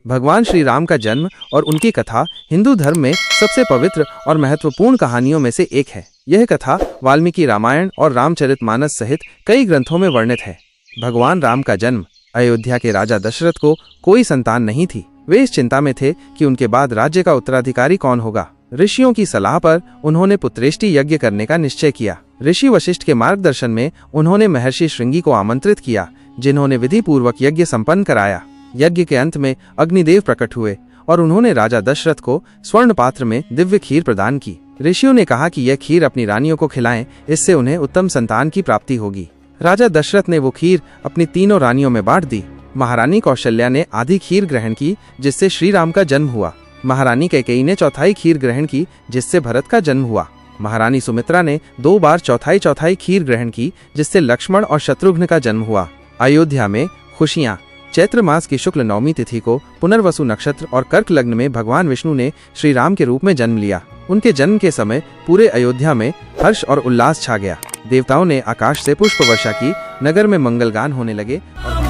भगवान श्री राम का जन्म और उनकी कथा हिंदू धर्म में सबसे पवित्र और महत्वपूर्ण कहानियों में से एक है। यह कथा वाल्मीकि रामायण और रामचरितमानस सहित कई ग्रंथों में वर्णित है। भगवान राम का जन्म अयोध्या के राजा दशरथ को कोई संतान नहीं थी। वे इस चिंता में थे कि उनके बाद राज्य का उत्तराधिकारी कौन होगा। ऋषियों की सलाह पर उन्होंने पुत्रेष्टि यज्ञ करने का निश्चय किया। ऋषि वशिष्ठ के मार्गदर्शन में उन्होंने महर्षि श्रृंगी को आमंत्रित किया, जिन्होंने विधि पूर्वक यज्ञ संपन्न कराया। यज्ञ के अंत में अग्निदेव प्रकट हुए और उन्होंने राजा दशरथ को स्वर्ण पात्र में दिव्य खीर प्रदान की। ऋषियों ने कहा कि यह खीर अपनी रानियों को खिलाएं, इससे उन्हें उत्तम संतान की प्राप्ति होगी। राजा दशरथ ने वो खीर अपनी तीनों रानियों में बांट दी। महारानी कौशल्या ने आधी खीर ग्रहण की, जिससे श्री राम का जन्म हुआ। महारानी कैकेयी ने चौथाई खीर ग्रहण की, जिससे भरत का जन्म हुआ। महारानी सुमित्रा ने 2 बार चौथाई खीर ग्रहण की, जिससे लक्ष्मण और शत्रुघ्न का जन्म हुआ। अयोध्या में खुशियां। चैत्र मास की शुक्ल नवमी तिथि को पुनर्वसु नक्षत्र और कर्क लग्न में भगवान विष्णु ने श्री राम के रूप में जन्म लिया। उनके जन्म के समय पूरे अयोध्या में हर्ष और उल्लास छा गया। देवताओं ने आकाश से पुष्प वर्षा की, नगर में मंगलगान होने लगे और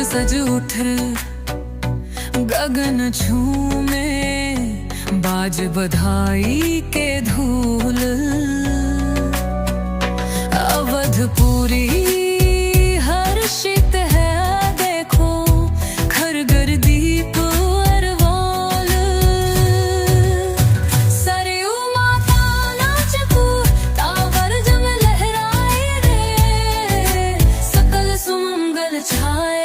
सज उठे गगन झूमे, बाज बधाई के धूल। अवधपुरी हर्षित है, देखो खरगर दीप अरवाल। सरयू माता नाचकू, तावर जम लहराए रे, सकल सुमंगल छाए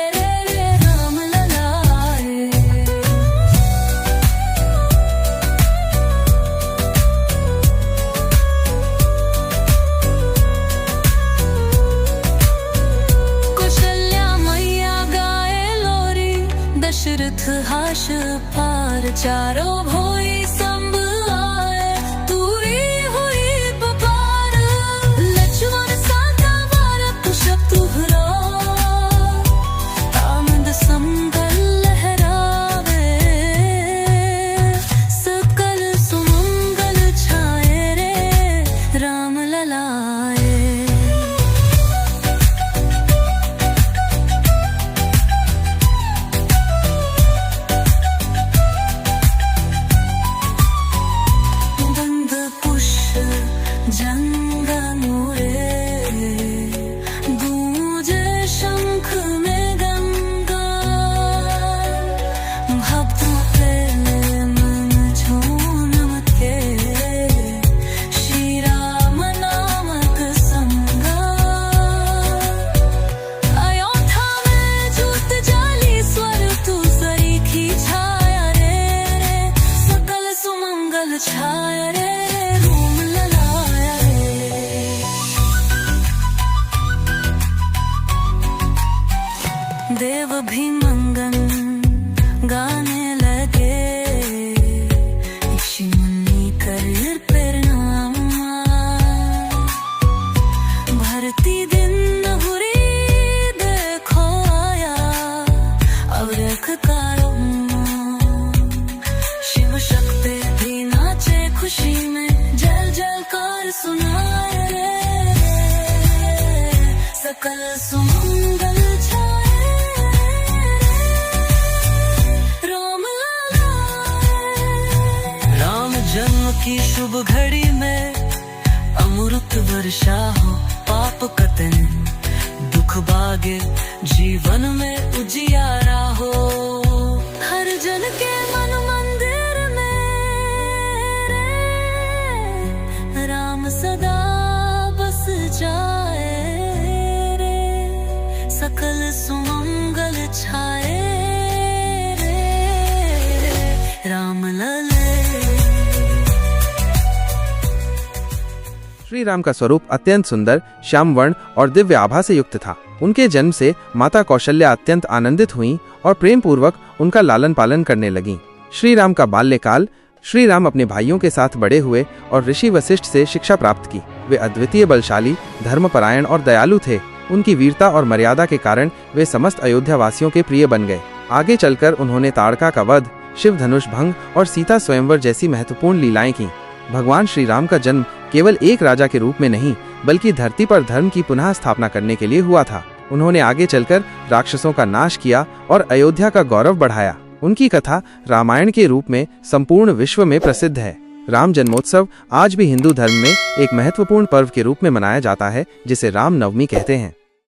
दशरथ हाश पार, चारों भोई संभ आए, तूरी हुई पुकार। लक्ष्मण साथा भारत शत्रुघ्न, आनंद संगल लहरावे, सकल सुमंगल छाए रे राम ललाए। देव भी मंगन गाने लगे, ऋषि मुनि कर प्रणाम। भरती दिन हुरी देखो आया, अवरख कारों। शिव शक्ति भी नाचे खुशी में, जल जलकार सुनाए रे, सकल सुमंगल की शुभ घड़ी में। अमृत वर्षा हो, पाप कतन दुख भागे, जीवन में उजियारा हो। हर जन के मन मंदिर में रे, राम सदा बस जाए रे, सकल सुमंगल छाए रे राम लले। श्री राम का स्वरूप अत्यंत सुंदर, श्याम वर्ण और दिव्य आभा से युक्त था। उनके जन्म से माता कौशल्या अत्यंत आनंदित हुईं और प्रेम पूर्वक उनका लालन पालन करने लगीं। श्री राम का बाल्यकाल। श्री राम अपने भाइयों के साथ बड़े हुए और ऋषि वशिष्ठ से शिक्षा प्राप्त की। वे अद्वितीय बलशाली, धर्मपरायण और दयालु थे। उनकी वीरता और मर्यादा के कारण वे समस्त अयोध्या वासियों के प्रिय बन गए। आगे चलकर उन्होंने ताड़का का वध, शिव धनुष भंग और सीता स्वयंवर जैसी महत्वपूर्ण लीलाएं की। भगवान श्री राम का जन्म केवल एक राजा के रूप में नहीं, बल्कि धरती पर धर्म की पुनः स्थापना करने के लिए हुआ था। उन्होंने आगे चलकर राक्षसों का नाश किया और अयोध्या का गौरव बढ़ाया। उनकी कथा रामायण के रूप में संपूर्ण विश्व में प्रसिद्ध है। राम जन्मोत्सव आज भी हिंदू धर्म में एक महत्वपूर्ण पर्व के रूप में मनाया जाता है, जिसे राम नवमी कहते हैं।